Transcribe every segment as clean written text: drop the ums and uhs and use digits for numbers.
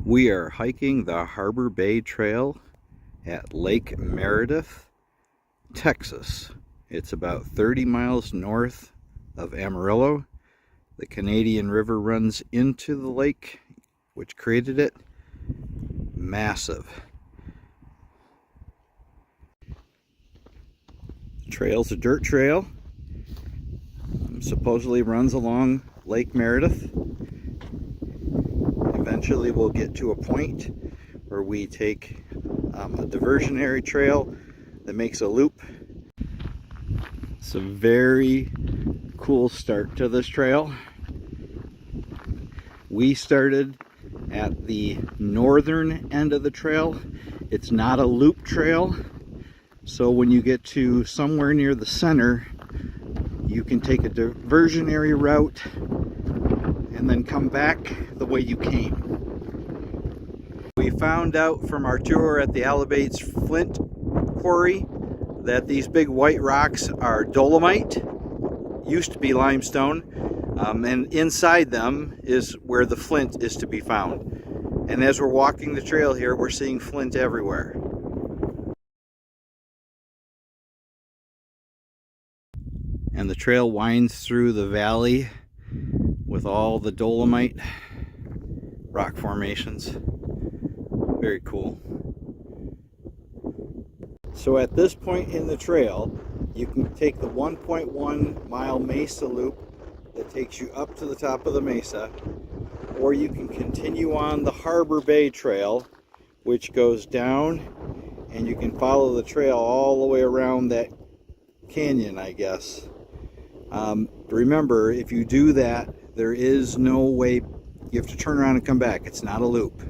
We are hiking the Harbor Bay Trail at Lake Meredith, Texas. It's about 30 miles north of Amarillo. The Canadian River runs into the lake, which created it. Massive. The trail's a dirt trail. Supposedly runs along Lake Meredith. Eventually we'll get to a point where we take a diversionary trail that makes a loop. It's a very cool start to this trail. We started at the northern end of the trail. It's not a loop trail, so when you get to somewhere near the center, you can take a diversionary route and then come back the way you came. We found out from our tour at the Alabates Flint Quarry that these big white rocks are dolomite, used to be limestone, and inside them is where the flint is to be found. And as we're walking the trail here, we're seeing flint everywhere. And the trail winds through the valley with all the dolomite rock formations. Very cool. So at this point in the trail, you can take the 1.1 mile Messa Loop that takes you up to the top of the mesa, or you can continue on the Harbor Bay Trail, which goes down, and you can follow the trail all the way around that canyon, I guess. Remember, if you do that, there is no way, you have to turn around and come back. It's not a loop.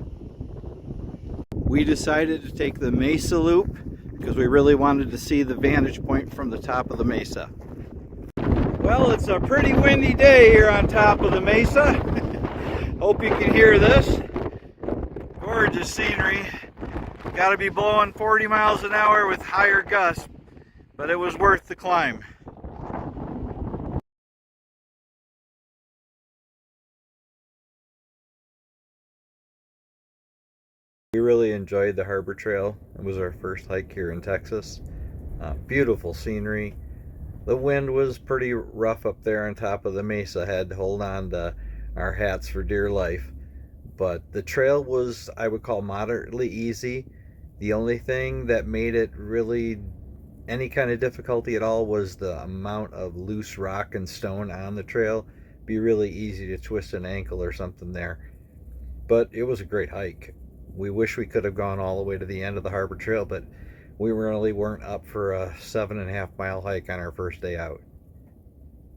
We decided to take the Messa Loop because we really wanted to see the vantage point from the top of the mesa. Well, it's a pretty windy day here on top of the mesa. Hope you can hear this. Gorgeous scenery. Got to be blowing 40 miles an hour with higher gusts, but it was worth the climb. We really enjoyed the Harbor Trail. It was our first hike here in Texas. Beautiful scenery. The wind was pretty rough up there on top of the mesa. Had to hold on to our hats for dear life. But the trail was, I would call, moderately easy. The only thing that made it really any kind of difficulty at all was the amount of loose rock and stone on the trail. It'd be really easy to twist an ankle or something there. But it was a great hike. We wish we could have gone all the way to the end of the Harbor Trail, but we really weren't up for a 7.5 mile hike on our first day out.